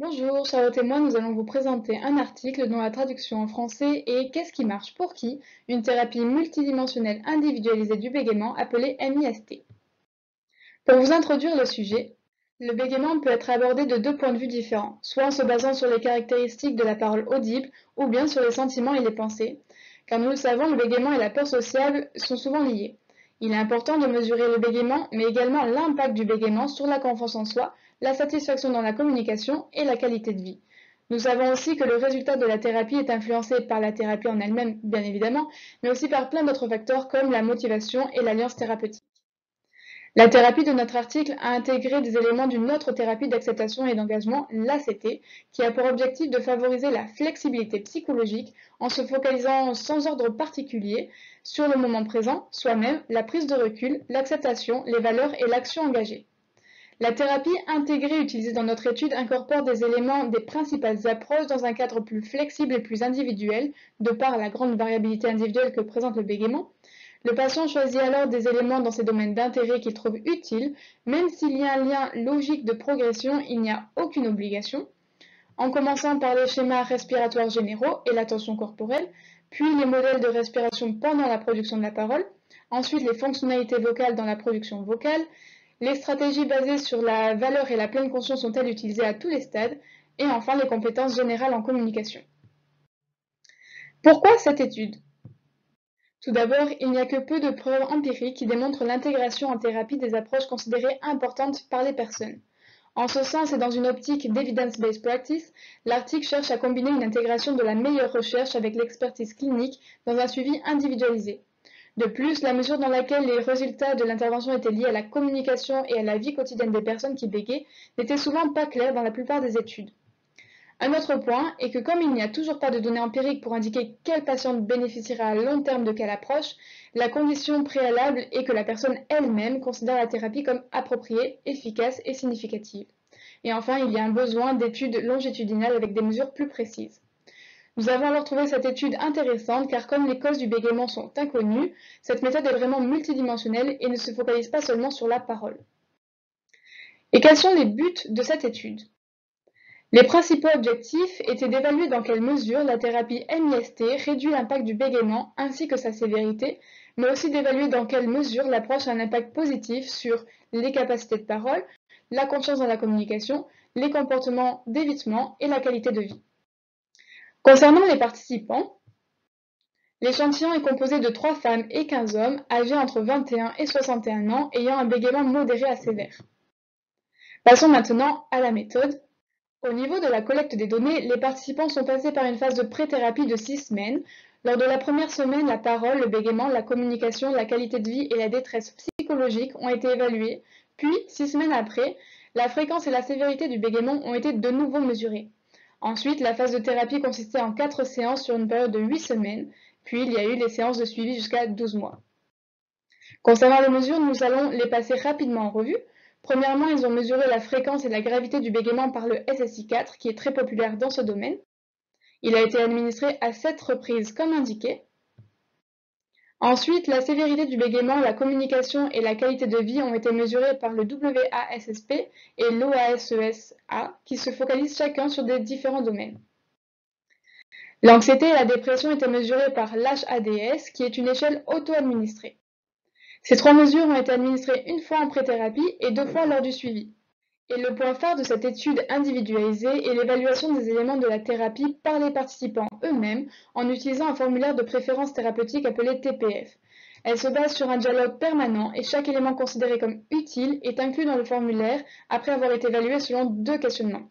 Bonjour, Charlotte et moi, nous allons vous présenter un article dont la traduction en français est Qu'est-ce qui marche pour qui? Une thérapie multidimensionnelle individualisée du bégaiement appelée MIST. Pour vous introduire le sujet, le bégaiement peut être abordé de deux points de vue différents, soit en se basant sur les caractéristiques de la parole audible ou bien sur les sentiments et les pensées, car nous le savons, le bégaiement et la peur sociale sont souvent liés. Il est important de mesurer le bégaiement, mais également l'impact du bégaiement sur la confiance en soi, la satisfaction dans la communication et la qualité de vie. Nous savons aussi que le résultat de la thérapie est influencé par la thérapie en elle-même, bien évidemment, mais aussi par plein d'autres facteurs comme la motivation et l'alliance thérapeutique. La thérapie de notre article a intégré des éléments d'une autre thérapie d'acceptation et d'engagement, l'ACT, qui a pour objectif de favoriser la flexibilité psychologique en se focalisant sans ordre particulier sur le moment présent, soi-même, la prise de recul, l'acceptation, les valeurs et l'action engagée. La thérapie intégrée utilisée dans notre étude incorpore des éléments des principales approches dans un cadre plus flexible et plus individuel, de par la grande variabilité individuelle que présente le bégaiement. Le patient choisit alors des éléments dans ses domaines d'intérêt qu'il trouve utiles, même s'il y a un lien logique de progression, il n'y a aucune obligation, en commençant par les schémas respiratoires généraux et l'attention corporelle, puis les modèles de respiration pendant la production de la parole, ensuite les fonctionnalités vocales dans la production vocale, les stratégies basées sur la valeur et la pleine conscience sont-elles utilisées à tous les stades, et enfin les compétences générales en communication. Pourquoi cette étude? Tout d'abord, il n'y a que peu de preuves empiriques qui démontrent l'intégration en thérapie des approches considérées importantes par les personnes. En ce sens et dans une optique d'evidence-based practice, l'article cherche à combiner une intégration de la meilleure recherche avec l'expertise clinique dans un suivi individualisé. De plus, la mesure dans laquelle les résultats de l'intervention étaient liés à la communication et à la vie quotidienne des personnes qui bégaient n'était souvent pas claire dans la plupart des études. Un autre point est que comme il n'y a toujours pas de données empiriques pour indiquer quelle patiente bénéficiera à long terme de quelle approche, la condition préalable est que la personne elle-même considère la thérapie comme appropriée, efficace et significative. Et enfin, il y a un besoin d'études longitudinales avec des mesures plus précises. Nous avons alors trouvé cette étude intéressante car comme les causes du bégaiement sont inconnues, cette méthode est vraiment multidimensionnelle et ne se focalise pas seulement sur la parole. Et quels sont les buts de cette étude? Les principaux objectifs étaient d'évaluer dans quelle mesure la thérapie MIST réduit l'impact du bégaiement ainsi que sa sévérité, mais aussi d'évaluer dans quelle mesure l'approche a un impact positif sur les capacités de parole, la confiance dans la communication, les comportements d'évitement et la qualité de vie. Concernant les participants, l'échantillon est composé de 3 femmes et 15 hommes âgés entre 21 et 61 ans ayant un bégaiement modéré à sévère. Passons maintenant à la méthode. Au niveau de la collecte des données, les participants sont passés par une phase de pré-thérapie de 6 semaines. Lors de la première semaine, la parole, le bégaiement, la communication, la qualité de vie et la détresse psychologique ont été évalués. Puis, 6 semaines après, la fréquence et la sévérité du bégaiement ont été de nouveau mesurées. Ensuite, la phase de thérapie consistait en 4 séances sur une période de 8 semaines. Puis, il y a eu les séances de suivi jusqu'à 12 mois. Concernant les mesures, nous allons les passer rapidement en revue. Premièrement, ils ont mesuré la fréquence et la gravité du bégaiement par le SSI-4, qui est très populaire dans ce domaine. Il a été administré à 7 reprises comme indiqué. Ensuite, la sévérité du bégaiement, la communication et la qualité de vie ont été mesurées par le WASSP et l'OASESA, qui se focalisent chacun sur des différents domaines. L'anxiété et la dépression étaient mesurées par l'HADS, qui est une échelle auto-administrée. Ces 3 mesures ont été administrées une fois en pré-thérapie et 2 fois lors du suivi. Et le point phare de cette étude individualisée est l'évaluation des éléments de la thérapie par les participants eux-mêmes en utilisant un formulaire de préférence thérapeutique appelé TPF. Elle se base sur un dialogue permanent et chaque élément considéré comme utile est inclus dans le formulaire après avoir été évalué selon 2 questionnements.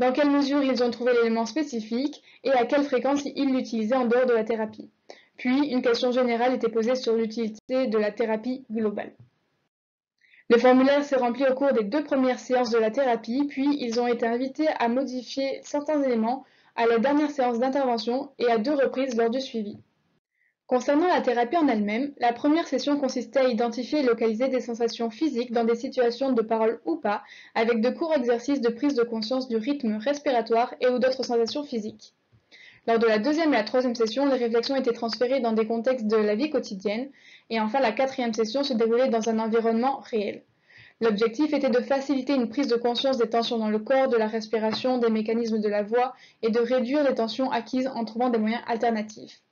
Dans quelle mesure ils ont trouvé l'élément spécifique et à quelle fréquence ils l'utilisaient en dehors de la thérapie. Puis, une question générale était posée sur l'utilité de la thérapie globale. Le formulaire s'est rempli au cours des 2 premières séances de la thérapie, puis ils ont été invités à modifier certains éléments à la dernière séance d'intervention et à 2 reprises lors du suivi. Concernant la thérapie en elle-même, la première session consistait à identifier et localiser des sensations physiques dans des situations de parole ou pas, avec de courts exercices de prise de conscience du rythme respiratoire et ou d'autres sensations physiques. Lors de la deuxième et la troisième session, les réflexions étaient transférées dans des contextes de la vie quotidienne, et enfin la quatrième session se déroulait dans un environnement réel. L'objectif était de faciliter une prise de conscience des tensions dans le corps, de la respiration, des mécanismes de la voix et de réduire les tensions acquises en trouvant des moyens alternatifs.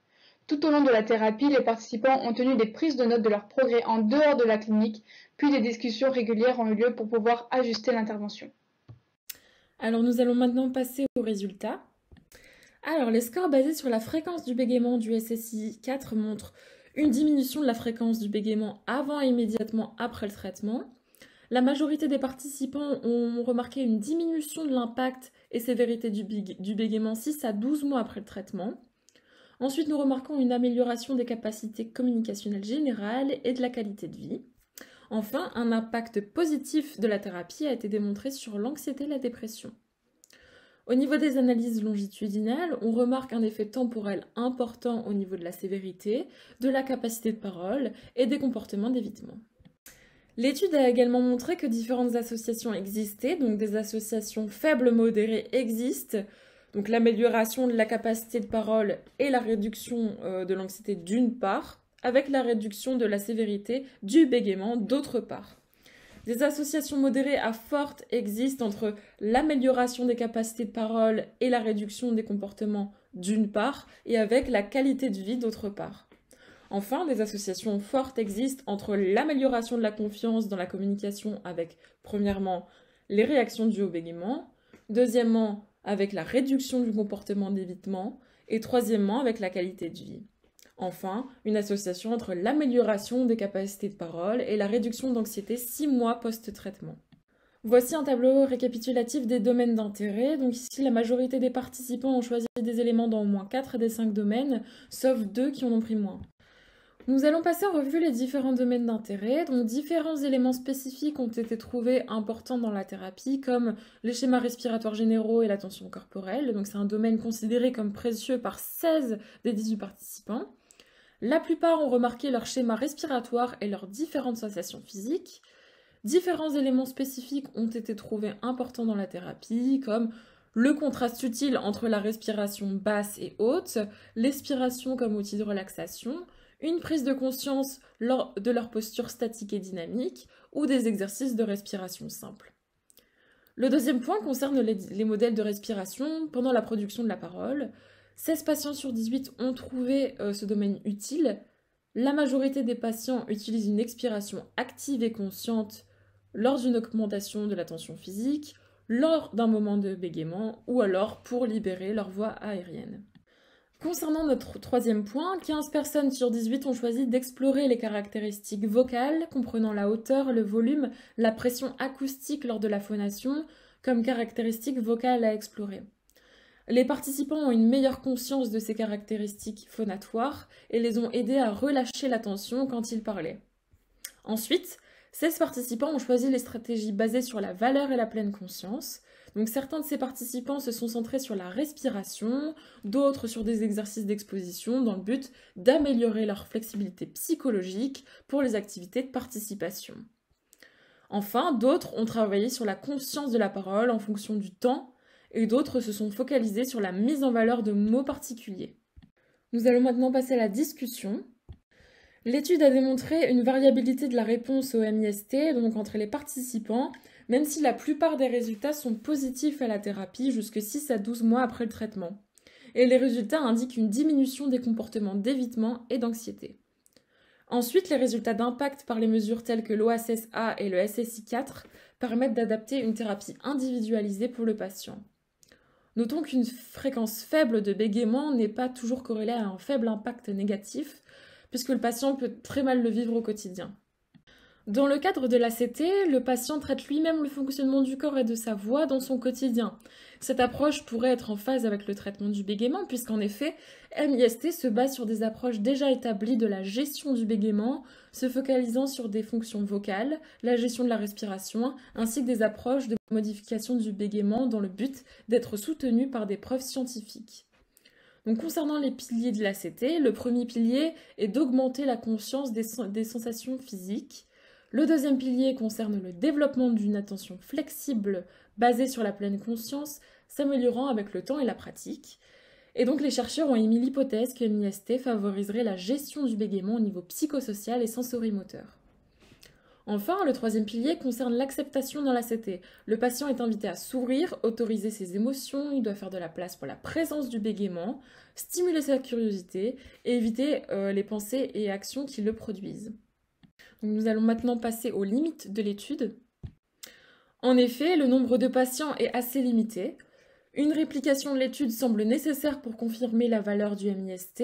Tout au long de la thérapie, les participants ont tenu des prises de notes de leurs progrès en dehors de la clinique, puis des discussions régulières ont eu lieu pour pouvoir ajuster l'intervention. Alors nous allons maintenant passer aux résultats. Alors les scores basés sur la fréquence du bégaiement du SSI 4 montrent une diminution de la fréquence du bégaiement avant et immédiatement après le traitement. La majorité des participants ont remarqué une diminution de l'impact et sévérité du bégaiement 6 à 12 mois après le traitement. Ensuite, nous remarquons une amélioration des capacités communicationnelles générales et de la qualité de vie. Enfin, un impact positif de la thérapie a été démontré sur l'anxiété et la dépression. Au niveau des analyses longitudinales, on remarque un effet temporel important au niveau de la sévérité, de la capacité de parole et des comportements d'évitement. L'étude a également montré que différentes associations existaient, donc des associations faibles modérées existent, donc l'amélioration de la capacité de parole et la réduction de l'anxiété d'une part, avec la réduction de la sévérité du bégaiement d'autre part. Des associations modérées à fortes existent entre l'amélioration des capacités de parole et la réduction des comportements d'une part, et avec la qualité de vie d'autre part. Enfin, des associations fortes existent entre l'amélioration de la confiance dans la communication avec, premièrement, les réactions dues au bégaiement, deuxièmement, avec la réduction du comportement d'évitement, et troisièmement, avec la qualité de vie. Enfin, une association entre l'amélioration des capacités de parole et la réduction d'anxiété 6 mois post-traitement. Voici un tableau récapitulatif des domaines d'intérêt. Donc ici, la majorité des participants ont choisi des éléments dans au moins 4 des 5 domaines, sauf 2 qui en ont pris moins. Nous allons passer en revue les différents domaines d'intérêt. Donc différents éléments spécifiques ont été trouvés importants dans la thérapie, comme les schémas respiratoires généraux et la tension corporelle. Donc c'est un domaine considéré comme précieux par 16 des 18 participants. La plupart ont remarqué leur schéma respiratoire et leurs différentes sensations physiques. Différents éléments spécifiques ont été trouvés importants dans la thérapie, comme le contraste utile entre la respiration basse et haute, l'expiration comme outil de relaxation, une prise de conscience lors de leur posture statique et dynamique, ou des exercices de respiration simples. Le deuxième point concerne les modèles de respiration pendant la production de la parole. 16 patients sur 18 ont trouvé ce domaine utile. La majorité des patients utilisent une expiration active et consciente lors d'une augmentation de la tension physique, lors d'un moment de bégaiement ou alors pour libérer leur voie aérienne. Concernant notre troisième point, 15 personnes sur 18 ont choisi d'explorer les caractéristiques vocales, comprenant la hauteur, le volume, la pression acoustique lors de la phonation, comme caractéristiques vocales à explorer. Les participants ont une meilleure conscience de ces caractéristiques phonatoires et les ont aidés à relâcher la tension quand ils parlaient. Ensuite, 16 participants ont choisi les stratégies basées sur la valeur et la pleine conscience. Donc certains de ces participants se sont centrés sur la respiration, d'autres sur des exercices d'exposition dans le but d'améliorer leur flexibilité psychologique pour les activités de participation. Enfin, d'autres ont travaillé sur la conscience de la parole en fonction du temps et d'autres se sont focalisés sur la mise en valeur de mots particuliers. Nous allons maintenant passer à la discussion. L'étude a démontré une variabilité de la réponse au MIST, donc entre les participants, même si la plupart des résultats sont positifs à la thérapie jusque 6 à 12 mois après le traitement. Et les résultats indiquent une diminution des comportements d'évitement et d'anxiété. Ensuite, les résultats d'impact par les mesures telles que l'OSSA et le SSI4 permettent d'adapter une thérapie individualisée pour le patient. Notons qu'une fréquence faible de bégaiement n'est pas toujours corrélée à un faible impact négatif, puisque le patient peut très mal le vivre au quotidien. Dans le cadre de l'ACT, le patient traite lui-même le fonctionnement du corps et de sa voix dans son quotidien. Cette approche pourrait être en phase avec le traitement du bégaiement, puisqu'en effet, MIST se base sur des approches déjà établies de la gestion du bégaiement, se focalisant sur des fonctions vocales, la gestion de la respiration, ainsi que des approches de modification du bégaiement dans le but d'être soutenues par des preuves scientifiques. Donc, concernant les piliers de l'ACT, le premier pilier est d'augmenter la conscience des sensations physiques. Le deuxième pilier concerne le développement d'une attention flexible basée sur la pleine conscience, s'améliorant avec le temps et la pratique. Et donc les chercheurs ont émis l'hypothèse que MIST favoriserait la gestion du bégaiement au niveau psychosocial et sensorimoteur. Enfin, le troisième pilier concerne l'acceptation dans l'ACT. Le patient est invité à s'ouvrir, autoriser ses émotions, il doit faire de la place pour la présence du bégaiement, stimuler sa curiosité et éviter les pensées et actions qui le produisent. Donc, nous allons maintenant passer aux limites de l'étude. En effet, le nombre de patients est assez limité. Une réplication de l'étude semble nécessaire pour confirmer la valeur du MIST.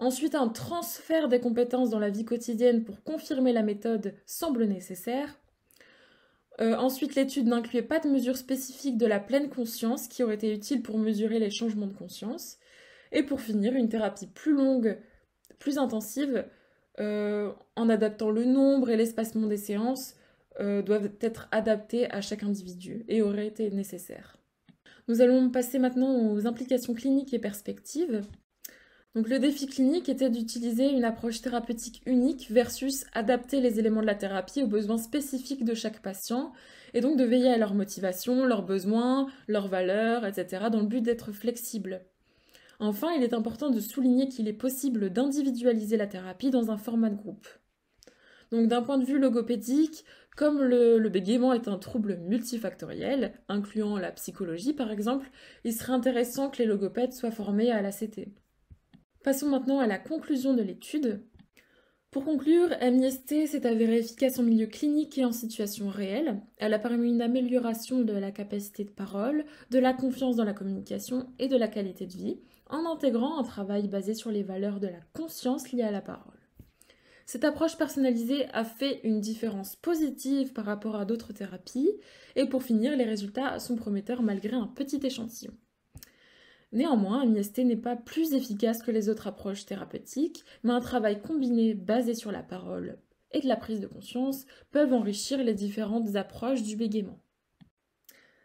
Ensuite, un transfert des compétences dans la vie quotidienne pour confirmer la méthode semble nécessaire. Ensuite, l'étude n'incluait pas de mesure spécifique de la pleine conscience qui aurait été utile pour mesurer les changements de conscience. Et pour finir, une thérapie plus longue, plus intensive, en adaptant le nombre et l'espacement des séances, doivent être adaptées à chaque individu et auraient été nécessaires. Nous allons passer maintenant aux implications cliniques et perspectives. Donc le défi clinique était d'utiliser une approche thérapeutique unique versus adapter les éléments de la thérapie aux besoins spécifiques de chaque patient et donc de veiller à leur motivation, leurs besoins, leurs valeurs, etc. dans le but d'être flexible. Enfin, il est important de souligner qu'il est possible d'individualiser la thérapie dans un format de groupe. Donc d'un point de vue logopédique, comme le bégaiement est un trouble multifactoriel, incluant la psychologie par exemple, il serait intéressant que les logopèdes soient formés à l'ACT. Passons maintenant à la conclusion de l'étude. Pour conclure, MIST s'est avérée efficace en milieu clinique et en situation réelle. Elle a permis une amélioration de la capacité de parole, de la confiance dans la communication et de la qualité de vie, en intégrant un travail basé sur les valeurs de la conscience liées à la parole. Cette approche personnalisée a fait une différence positive par rapport à d'autres thérapies, et pour finir, les résultats sont prometteurs malgré un petit échantillon. Néanmoins, MIST n'est pas plus efficace que les autres approches thérapeutiques, mais un travail combiné basé sur la parole et de la prise de conscience peuvent enrichir les différentes approches du bégaiement.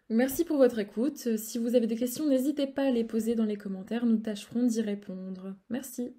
Merci pour votre écoute. Si vous avez des questions, n'hésitez pas à les poser dans les commentaires, nous tâcherons d'y répondre. Merci.